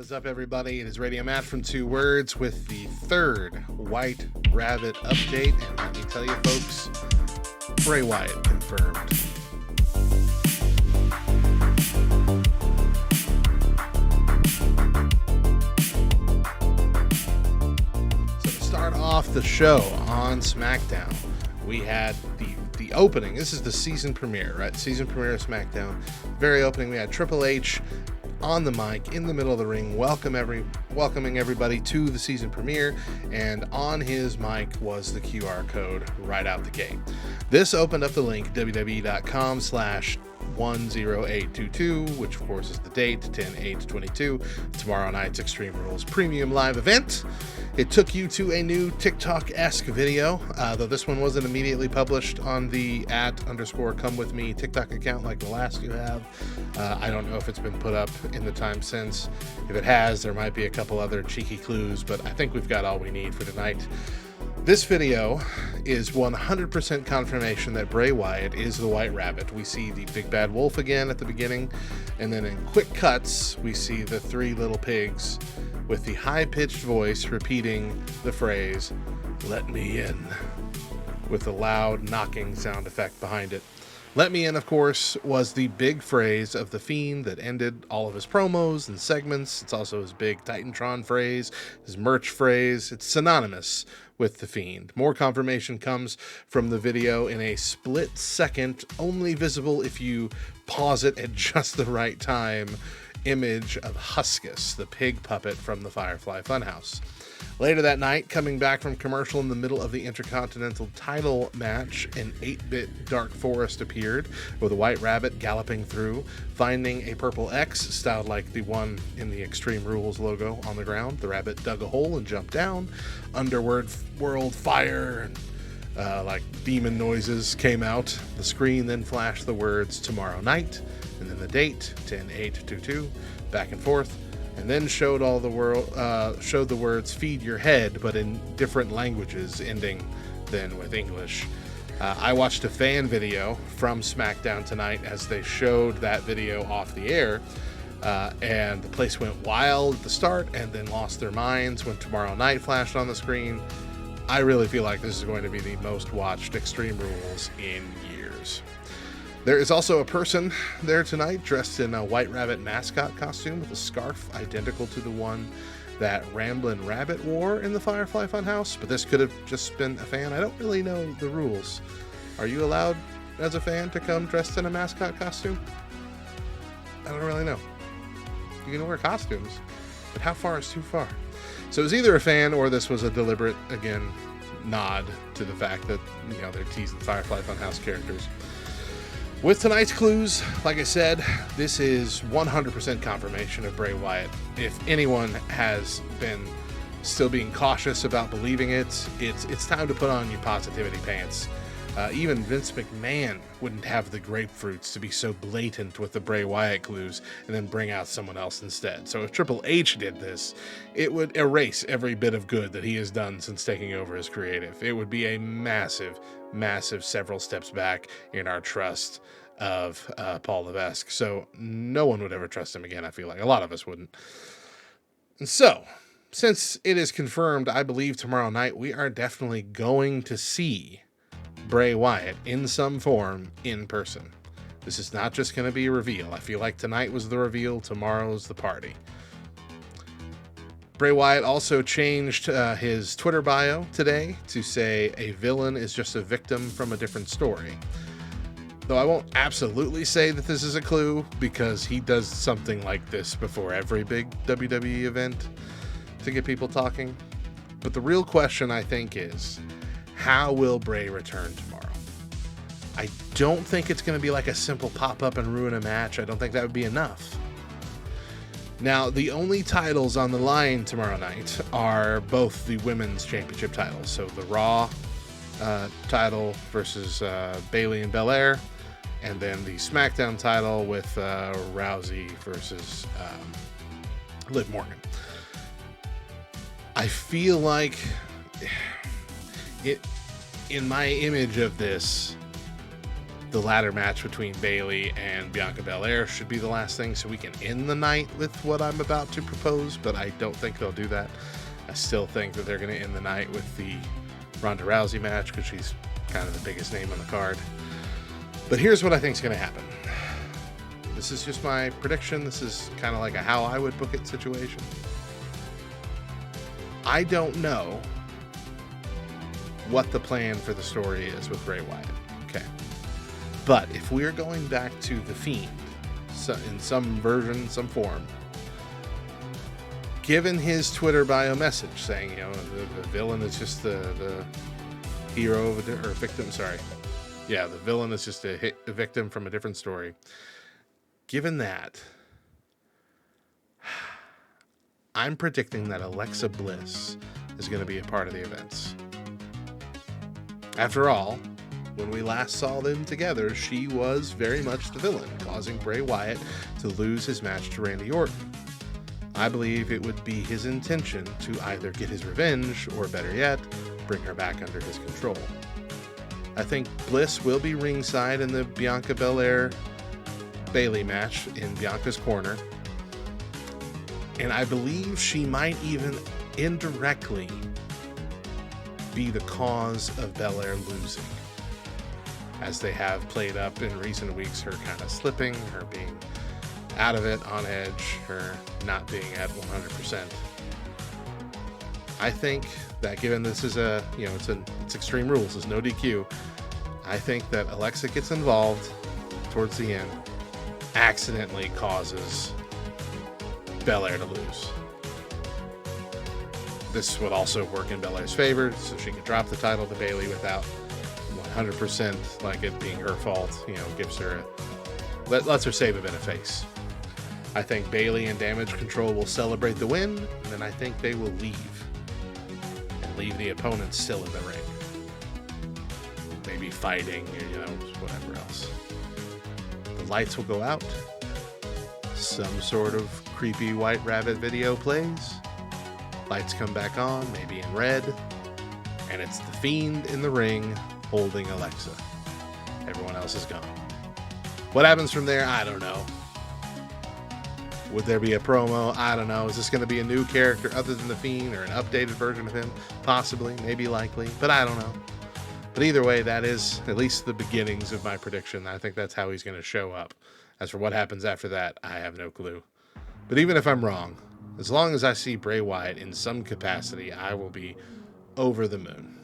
is up, everybody? It is Radio Matt from Two Words with the third White Rabbit update. And let me tell you, folks, Bray Wyatt confirmed. So to start off the show on SmackDown, we had the opening. This is the season premiere, right? Season premiere of SmackDown. Very opening. We had Triple H on the mic in the middle of the ring, welcoming everybody to the season premiere, and on his mic was the QR code right out the gate. This opened up the link, www.com/10822, which of course is the date, 10/8/22, tomorrow night's Extreme Rules Premium Live event. It took you to a new TikTok-esque video, though this one wasn't immediately published on the @_ComeWithMe TikTok account like the last you have. I don't know if it's been put up in the time since. If it has, there might be a couple other cheeky clues, but I think we've got all we need for tonight. This video is 100% confirmation that Bray Wyatt is the White Rabbit. We see the big bad wolf again at the beginning, and then in quick cuts, we see the three little pigs with the high-pitched voice repeating the phrase, "Let me in," with a loud knocking sound effect behind it. "Let me in," of course, was the big phrase of The Fiend that ended all of his promos and segments. It's also his big Titantron phrase, his merch phrase. It's synonymous with The Fiend. More confirmation comes from the video in a split second, only visible if you pause it at just the right time, image of Huskus, the pig puppet from the Firefly Funhouse. Later that night, coming back from commercial in the middle of the Intercontinental title match, an 8-bit Dark Forest appeared, with a White Rabbit galloping through, finding a purple X, styled like the one in the Extreme Rules logo on the ground. The rabbit dug a hole and jumped down. Underworld fire and like demon noises came out. The screen then flashed the words "tomorrow night," and then the date, 10/8/22, back and forth. And then showed the words "feed your head," but in different languages, ending then with English. I watched a fan video from SmackDown tonight as they showed that video off the air, and the place went wild at the start and then lost their minds when "tomorrow night" flashed on the screen. I really feel like this is going to be the most watched Extreme Rules in years. There is also a person there tonight dressed in a White Rabbit mascot costume with a scarf identical to the one that Ramblin' Rabbit wore in the Firefly Funhouse, but this could have just been a fan. I don't really know the rules. Are you allowed as a fan to come dressed in a mascot costume? I don't really know. You can wear costumes, but how far is too far? So it was either a fan or this was a deliberate, again, nod to the fact that, they're teasing Firefly Funhouse characters. With tonight's clues, like I said, this is 100% confirmation of Bray Wyatt. If anyone has been still being cautious about believing it, it's time to put on your positivity pants. Even Vince McMahon wouldn't have the grapefruits to be so blatant with the Bray Wyatt clues and then bring out someone else instead. So if Triple H did this, it would erase every bit of good that he has done since taking over as creative. It would be a massive several steps back in our trust of Paul Levesque. So no one would ever trust him again, I feel like. A lot of us wouldn't. And so, since it is confirmed, I believe tomorrow night we are definitely going to see Bray Wyatt in some form in person. This is not just going to be a reveal. I feel like tonight was the reveal, tomorrow's the party. Bray Wyatt also changed his Twitter bio today to say a villain is just a victim from a different story. Though I won't absolutely say that this is a clue, because he does something like this before every big WWE event to get people talking. But the real question, I think, is how will Bray return tomorrow? I don't think it's going to be like a simple pop-up and ruin a match. I don't think that would be enough. Now, the only titles on the line tomorrow night are both the women's championship titles. So the Raw title versus Bayley and Belair, and then the SmackDown title with Rousey versus Liv Morgan. I feel like in my image of this, the ladder match between Bayley and Bianca Belair should be the last thing, so we can end the night with what I'm about to propose, but I don't think they'll do that. I still think that they're going to end the night with the Ronda Rousey match, because she's kind of the biggest name on the card. But here's what I think is going to happen. This is just my prediction. This is kind of like a how I would book it situation. I don't know what the plan for the story is with Bray Wyatt. Okay. But if we're going back to The Fiend, in some version, some form, given his Twitter bio message saying, you know, the villain is just the hero of or victim, sorry. Yeah, the villain is just a victim from a different story. Given that, I'm predicting that Alexa Bliss is going to be a part of the events. After all, when we last saw them together, she was very much the villain, causing Bray Wyatt to lose his match to Randy Orton. I believe it would be his intention to either get his revenge, or better yet, bring her back under his control. I think Bliss will be ringside in the Bianca Belair Bayley match in Bianca's corner. And I believe she might even indirectly be the cause of Belair losing, as they have played up in recent weeks, her kind of slipping, her being out of it, on edge, her not being at 100%. I think that given this is it's Extreme Rules, it's no DQ, I think that Alexa gets involved towards the end, accidentally causes Belair to lose. This would also work in Belair's favor, so she could drop the title to Bayley without 100% like it being her fault. You know, gives her lets her save a bit of face. I think Bayley and Damage Control will celebrate the win, and then I think they will leave the opponents still in the ring, maybe fighting, or whatever else. The lights will go out. Some sort of creepy White Rabbit video plays. Lights come back on, maybe in red, and it's the Fiend in the ring holding Alexa. Everyone else is gone. What happens from there? I don't know. Would there be a promo? I don't know. Is this going to be a new character other than the Fiend, or an updated version of him? Possibly, maybe, likely, but I don't know. But either way, that is at least the beginnings of my prediction. I think that's how he's going to show up. As for what happens after that, I have no clue. But even if I'm wrong, as long as I see Bray Wyatt in some capacity, I will be over the moon.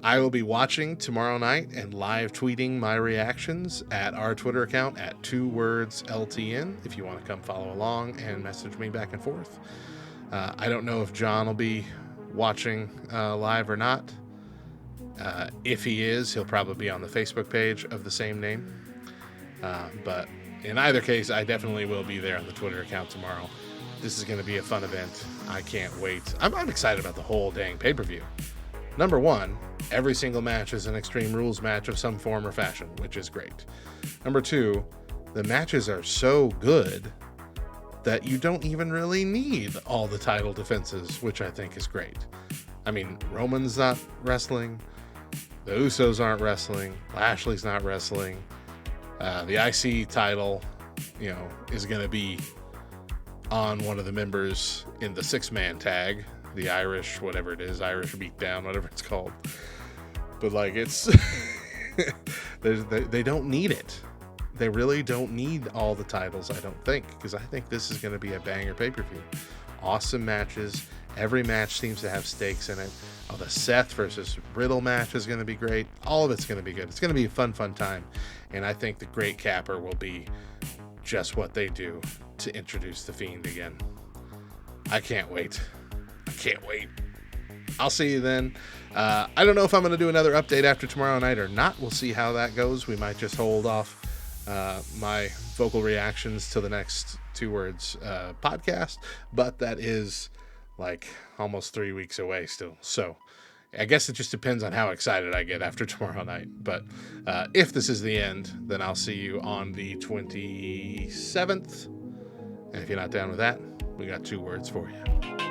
I will be watching tomorrow night and live tweeting my reactions at our Twitter account at 2WordsLTN if you want to come follow along and message me back and forth. I don't know if John will be watching live or not. If he is, he'll probably be on the Facebook page of the same name. But in either case, I definitely will be there on the Twitter account tomorrow. This is going to be a fun event. I can't wait. I'm excited about the whole dang pay-per-view. Number one, every single match is an Extreme Rules match of some form or fashion, which is great. Number two, the matches are so good that you don't even really need all the title defenses, which I think is great. I mean, Roman's not wrestling. The Usos aren't wrestling. Lashley's not wrestling. The IC title, is going to be on one of the members in the 6-man tag, the Irish, whatever it is, Irish Beatdown, whatever it's called. But it's they don't need it. They really don't need all the titles, I don't think, because I think this is going to be a banger pay-per-view. Awesome matches. Every match seems to have stakes in it. Oh, the Seth versus Riddle match is going to be great. All of it's going to be good. It's going to be a fun time. And I think the great capper will be just what they do to introduce the Fiend again. I can't wait. I'll see you then. I don't know if I'm going to do another update after tomorrow night or not. We'll see how that goes. We might just hold off my vocal reactions to the next 2 Words podcast. But that is almost 3 weeks away still. So I guess it just depends on how excited I get after tomorrow night. But if this is the end, then I'll see you on the 27th. And if you're not down with that, we got 2 words for you.